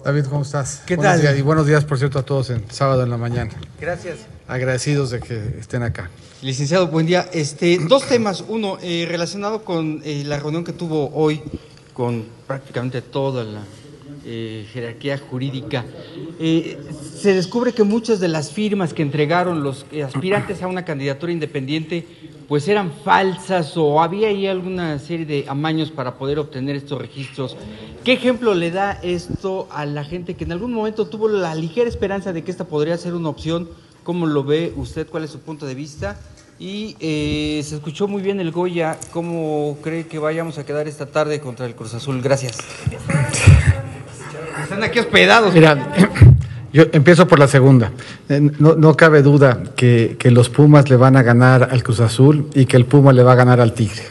David, ¿cómo estás? ¿Qué tal? Días, y buenos días, por cierto, a todos en sábado en la mañana. Gracias. Agradecidos de que estén acá. Licenciado, buen día. Dos temas. Uno, relacionado con la reunión que tuvo hoy con prácticamente toda la jerarquía jurídica. Se descubre que muchas de las firmas que entregaron los aspirantes a una candidatura independiente pues eran falsas, o había ahí alguna serie de amaños para poder obtener estos registros. ¿Qué ejemplo le da esto a la gente que en algún momento tuvo la ligera esperanza de que esta podría ser una opción? ¿Cómo lo ve usted? ¿Cuál es su punto de vista? Y se escuchó muy bien el Goya. ¿Cómo cree que vayamos a quedar esta tarde contra el Cruz Azul? Gracias. Están aquí hospedados. Mira, yo empiezo por la segunda. No cabe duda que los Pumas le van a ganar al Cruz Azul y que el Puma le va a ganar al Tigre.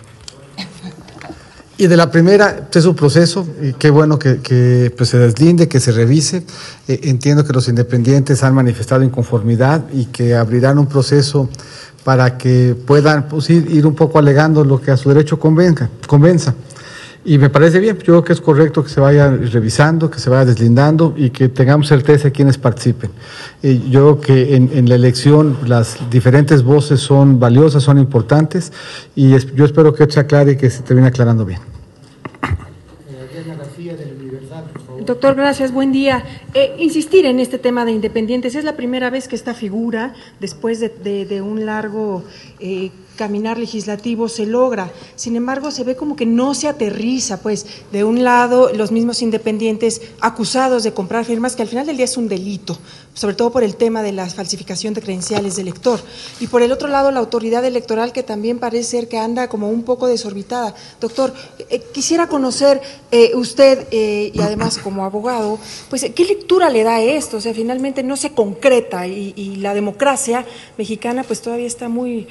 Y de la primera, es un proceso, y qué bueno que pues se deslinde, que se revise. Entiendo que los independientes han manifestado inconformidad y que abrirán un proceso para que puedan pues, ir un poco alegando lo que a su derecho convenza. Y me parece bien, yo creo que es correcto que se vaya revisando, que se vaya deslindando y que tengamos certeza de quienes participen. Yo creo que en la elección las diferentes voces son valiosas, son importantes, y yo espero que se aclare y que se termine aclarando bien. Doctor, gracias, buen día. Insistir en este tema de independientes, es la primera vez que esta figura, después de un largo caminar legislativo, se logra. Sin embargo, se ve como que no se aterriza, pues, de un lado, los mismos independientes acusados de comprar firmas, que al final del día es un delito, sobre todo por el tema de la falsificación de credenciales del elector. Y por el otro lado, la autoridad electoral, que también parece ser que anda como un poco desorbitada. Doctor, quisiera conocer usted, y además como abogado, pues, ¿qué lectura le da a esto? O sea, finalmente no se concreta y la democracia mexicana, pues, todavía está muy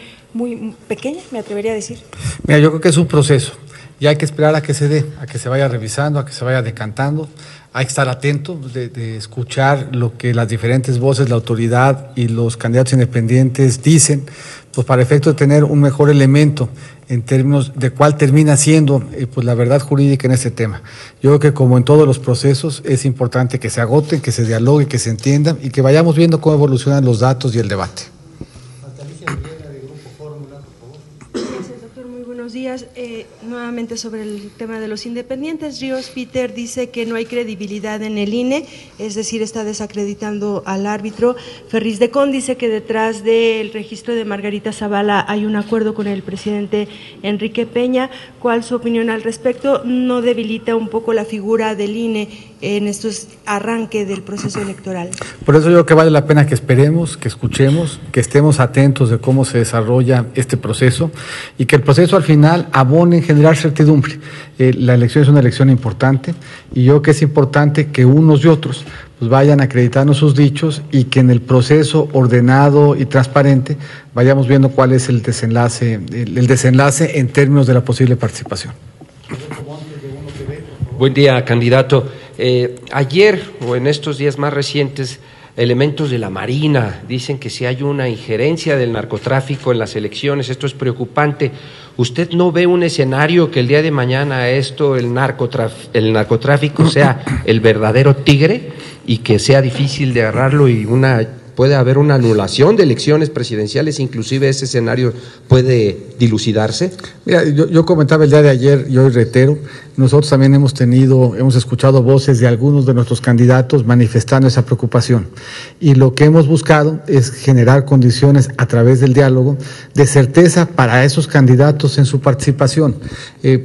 pequeña, me atrevería a decir. Mira, yo creo que es un proceso y hay que esperar a que se dé, a que se vaya revisando, a que se vaya decantando. Hay que estar atentos de escuchar lo que las diferentes voces, la autoridad y los candidatos independientes dicen, pues para efecto de tener un mejor elemento en términos de cuál termina siendo pues la verdad jurídica en este tema. Yo creo que como en todos los procesos es importante que se agoten, que se dialogue, que se entiendan y que vayamos viendo cómo evolucionan los datos y el debate. Buenos días. Nuevamente sobre el tema de los independientes, Ríos Peter dice que no hay credibilidad en el INE, es decir, está desacreditando al árbitro. Ferriz de Con dice que detrás del registro de Margarita Zavala hay un acuerdo con el presidente Enrique Peña. ¿Cuál su opinión al respecto? ¿No debilita un poco la figura del INE en estos arranques del proceso electoral? Por eso yo creo que vale la pena que esperemos, que escuchemos, que estemos atentos de cómo se desarrolla este proceso y que el proceso al final abone en generar certidumbre. La elección es una elección importante y yo creo que es importante que unos y otros pues vayan acreditando sus dichos y que en el proceso ordenado y transparente vayamos viendo cuál es el desenlace en términos de la posible participación. Buen día, candidato. Ayer o en estos días más recientes, elementos de la Marina dicen que si hay una injerencia del narcotráfico en las elecciones, esto es preocupante. ¿Usted no ve un escenario que el día de mañana el narcotráfico sea el verdadero tigre y que sea difícil de agarrarlo y puede haber una anulación de elecciones presidenciales, inclusive ese escenario puede dilucidarse? Mira, yo comentaba el día de ayer y hoy reitero, nosotros también hemos escuchado voces de algunos de nuestros candidatos manifestando esa preocupación y lo que hemos buscado es generar condiciones a través del diálogo de certeza para esos candidatos en su participación.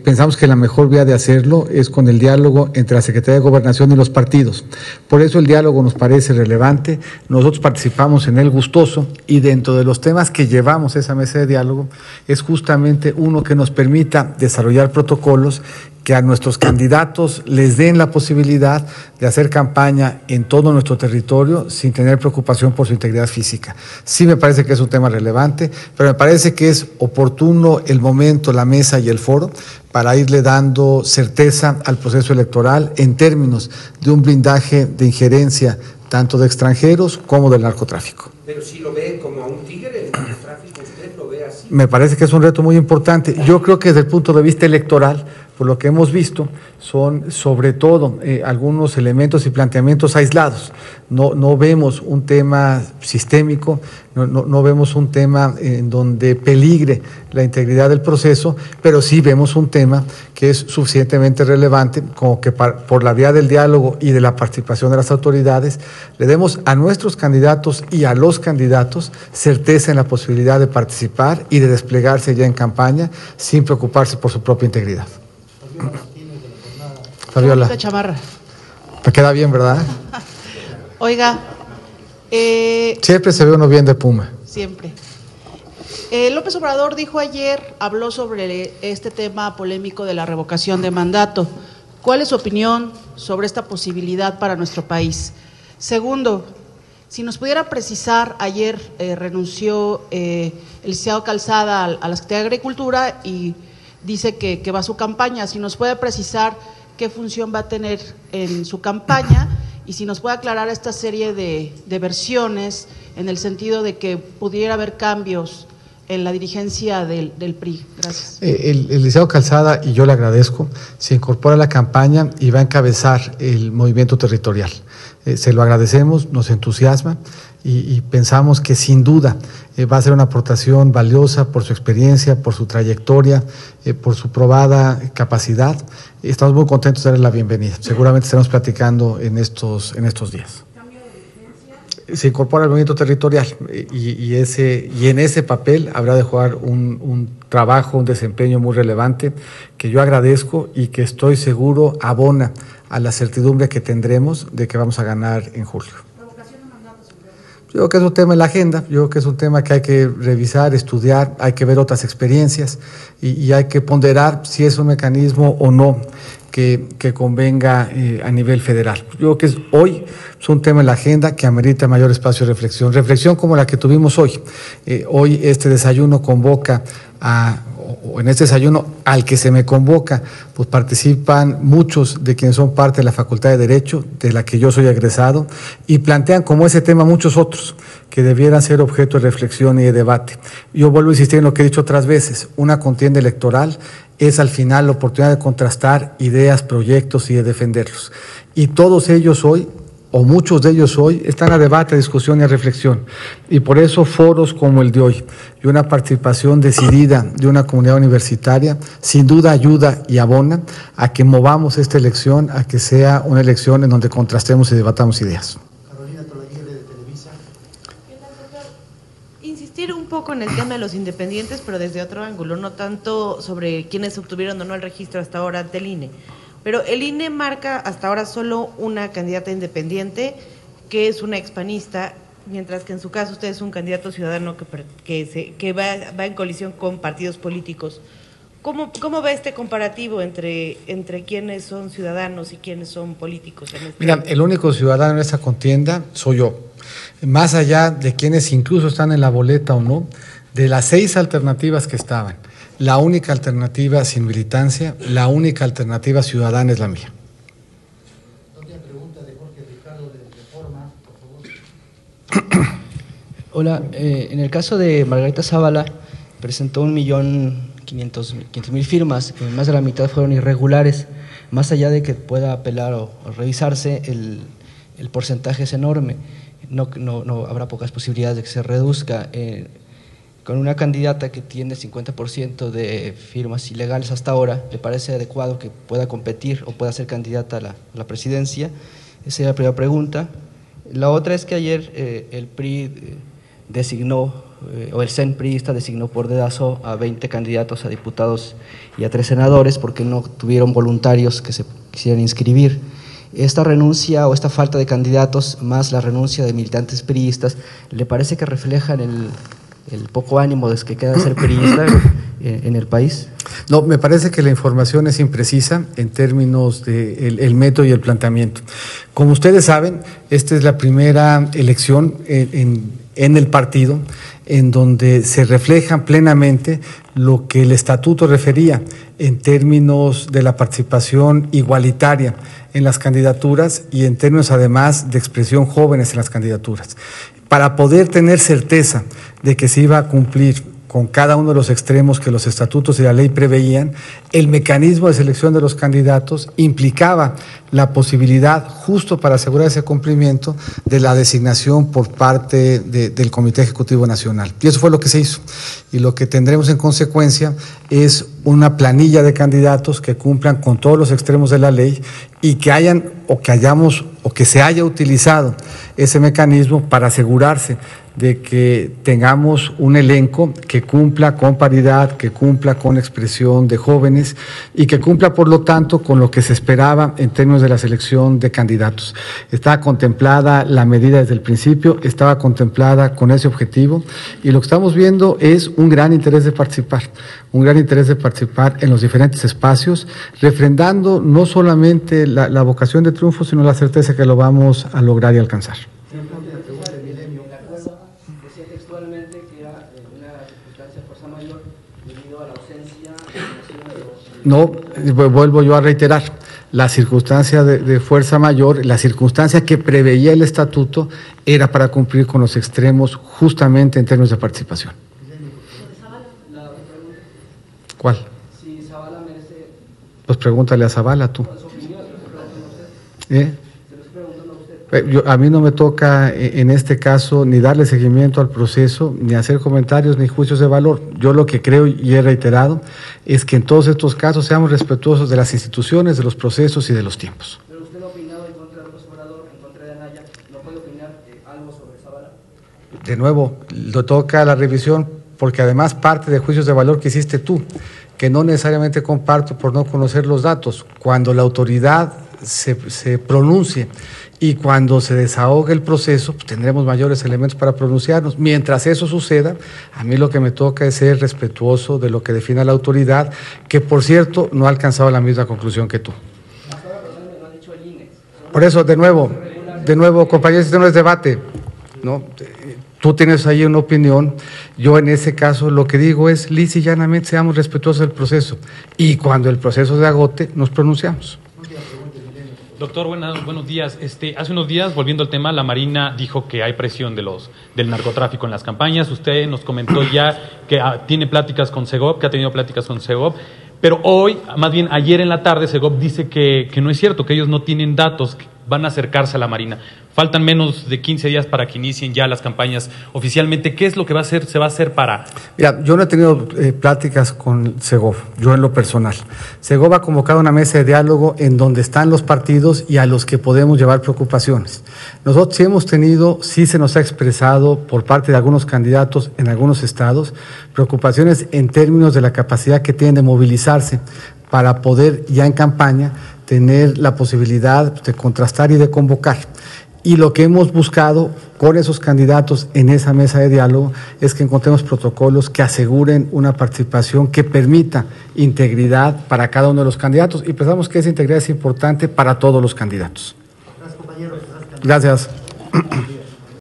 Pensamos que la mejor vía de hacerlo es con el diálogo entre la Secretaría de Gobernación y los partidos. Por eso el diálogo nos parece relevante. Nosotros participamos en él gustoso y dentro de los temas que llevamos a esa mesa de diálogo es justamente uno que nos permita desarrollar protocolos que a nuestros candidatos les den la posibilidad de hacer campaña en todo nuestro territorio sin tener preocupación por su integridad física. Sí me parece que es un tema relevante, pero me parece que es oportuno el momento, la mesa y el foro para irle dando certeza al proceso electoral en términos de un blindaje de injerencia tanto de extranjeros como del narcotráfico. Pero si lo ve como a un tigre, el narcotráfico, ¿usted lo ve así? Me parece que es un reto muy importante. Yo creo que desde el punto de vista electoral Por lo que hemos visto son sobre todo algunos elementos y planteamientos aislados. No vemos un tema sistémico, no vemos un tema en donde peligre la integridad del proceso, pero sí vemos un tema que es suficientemente relevante como que por la vía del diálogo y de la participación de las autoridades le demos a nuestros candidatos y a los candidatos certeza en la posibilidad de participar y de desplegarse ya en campaña sin preocuparse por su propia integridad. Fabiola, chamarra. me queda bien, ¿verdad? Oiga, siempre se ve uno bien de Puma. siempre. López Obrador dijo ayer, habló sobre este tema polémico de la revocación de mandato. ¿Cuál es su opinión sobre esta posibilidad para nuestro país? Segundo, si nos pudiera precisar, ayer renunció el licenciado Calzada a la Secretaría de Agricultura y dice que va a su campaña. Si nos puede precisar qué función va a tener en su campaña y si nos puede aclarar esta serie de versiones en el sentido de que pudiera haber cambios en la dirigencia del PRI. Gracias. El licenciado Calzada, y yo le agradezco, se incorpora a la campaña y va a encabezar el movimiento territorial. Se lo agradecemos, nos entusiasma y pensamos que sin duda va a ser una aportación valiosa por su experiencia, por su trayectoria, por su probada capacidad. Estamos muy contentos de darle la bienvenida. Seguramente estaremos platicando en estos días. Se incorpora al movimiento territorial y en ese papel habrá de jugar un trabajo, un desempeño muy relevante que yo agradezco y que estoy seguro abona a la certidumbre que tendremos de que vamos a ganar en julio. Yo creo que es un tema en la agenda, yo creo que es un tema que hay que revisar, estudiar, hay que ver otras experiencias y hay que ponderar si es un mecanismo o no que convenga a nivel federal. Yo creo que hoy es un tema en la agenda que amerita mayor espacio de reflexión como la que tuvimos hoy. Hoy este desayuno convoca o en este desayuno al que se me convoca, pues participan muchos de quienes son parte de la Facultad de Derecho, de la que yo soy egresado, y plantean como ese tema muchos otros que debieran ser objeto de reflexión y de debate. Yo vuelvo a insistir en lo que he dicho otras veces, una contienda electoral es al final la oportunidad de contrastar ideas, proyectos y de defenderlos. Y todos ellos hoy, o muchos de ellos hoy, están a debate, a discusión y a reflexión. Y por eso foros como el de hoy y una participación decidida de una comunidad universitaria sin duda ayuda y abona a que movamos esta elección, a que sea una elección en donde contrastemos y debatamos ideas. Carolina Tolaguirre, de Televisa. Insistir un poco en el tema de los independientes, pero desde otro ángulo, no tanto sobre quienes obtuvieron o no el registro hasta ahora ante el INE. Pero el INE marca hasta ahora solo una candidata independiente, que es una expanista, mientras que en su caso usted es un candidato ciudadano que va en colisión con partidos políticos. ¿Cómo ve este comparativo entre quienes son ciudadanos y quienes son políticos? Mira, el único ciudadano en esa contienda soy yo. Más allá de quienes incluso están en la boleta o no, de las 6 alternativas que estaban, la única alternativa sin militancia, la única alternativa ciudadana es la mía. Otra pregunta de Jorge Ricardo de Reforma, por favor. Hola, en el caso de Margarita Zavala, presentó 1.500.000 firmas, más de la mitad fueron irregulares. Más allá de que pueda apelar o revisarse, el porcentaje es enorme. No habrá pocas posibilidades de que se reduzca. Con una candidata que tiene 50% de firmas ilegales hasta ahora, ¿le parece adecuado que pueda competir o pueda ser candidata a la presidencia? Esa es la primera pregunta. La otra es que ayer el PRI designó, o el CEN priista designó por dedazo a 20 candidatos a diputados y a 3 senadores porque no tuvieron voluntarios que se quisieran inscribir. Esta renuncia o esta falta de candidatos, más la renuncia de militantes priistas, ¿le parece que reflejan el poco ánimo de que queda de ser priista en el país? No, me parece que la información es imprecisa en términos del método y el planteamiento. Como ustedes saben, esta es la primera elección en el partido en donde se refleja plenamente lo que el estatuto refería en términos de la participación igualitaria en las candidaturas y en términos además de expresión jóvenes en las candidaturas. Para poder tener certeza de que se iba a cumplir con cada uno de los extremos que los estatutos y la ley preveían, el mecanismo de selección de los candidatos implicaba la posibilidad, justo para asegurar ese cumplimiento, de la designación por parte del Comité Ejecutivo Nacional. Y eso fue lo que se hizo. Y lo que tendremos en consecuencia es una planilla de candidatos que cumplan con todos los extremos de la ley y que hayan o que se haya utilizado ese mecanismo para asegurarse de que tengamos un elenco que cumpla con paridad, que cumpla con expresión de jóvenes y que cumpla, por lo tanto, con lo que se esperaba en términos de la selección de candidatos. Estaba contemplada la medida desde el principio, estaba contemplada con ese objetivo y lo que estamos viendo es un gran interés de participar en los diferentes espacios, refrendando no solamente la vocación de triunfo, sino la certeza que lo vamos a lograr y alcanzar. No, vuelvo yo a reiterar, la circunstancia de fuerza mayor, la circunstancia que preveía el estatuto era para cumplir con los extremos justamente en términos de participación. ¿Cuál? Si Zavala merece... Pues pregúntale a Zavala tú. A mí no me toca en este caso ni darle seguimiento al proceso, ni hacer comentarios, ni juicios de valor. Yo lo que creo y he reiterado es que en todos estos casos seamos respetuosos de las instituciones, de los procesos y de los tiempos. Pero usted ha opinado en contra de López Obrador, en contra de Anaya, ¿no puede opinar algo sobre Zavala? De nuevo, lo toca la revisión, porque además parte de juicios de valor que hiciste tú, que no necesariamente comparto por no conocer los datos. Cuando la autoridad se pronuncie y cuando se desahogue el proceso, pues tendremos mayores elementos para pronunciarnos. Mientras eso suceda, a mí lo que me toca es ser respetuoso de lo que defina la autoridad, que por cierto no ha alcanzado la misma conclusión que tú. Por eso, de nuevo, compañeros, este no es debate, ¿no? Tú tienes ahí una opinión, yo en ese caso lo que digo es, lisa y llanamente, seamos respetuosos del proceso, y cuando el proceso se agote, nos pronunciamos. Doctor, buenos días. Hace unos días, volviendo al tema, la Marina dijo que hay presión del narcotráfico en las campañas. Usted nos comentó ya que tiene pláticas con Segov, que ha tenido pláticas con Segov, pero hoy, más bien ayer en la tarde, Segov dice que no es cierto, que ellos no tienen datos, que van a acercarse a la Marina. Faltan menos de 15 días para que inicien ya las campañas oficialmente. ¿Qué es lo que se va a hacer para...? Mira, yo no he tenido pláticas con Segov, yo en lo personal. Segov ha convocado una mesa de diálogo en donde están los partidos y a los que podemos llevar preocupaciones. Nosotros sí se nos ha expresado por parte de algunos candidatos en algunos estados preocupaciones en términos de la capacidad que tienen de movilizarse para poder ya en campaña tener la posibilidad de contrastar y de convocar. Y lo que hemos buscado con esos candidatos en esa mesa de diálogo es que encontremos protocolos que aseguren una participación que permita integridad para cada uno de los candidatos y pensamos que esa integridad es importante para todos los candidatos. Gracias, compañeros. Gracias.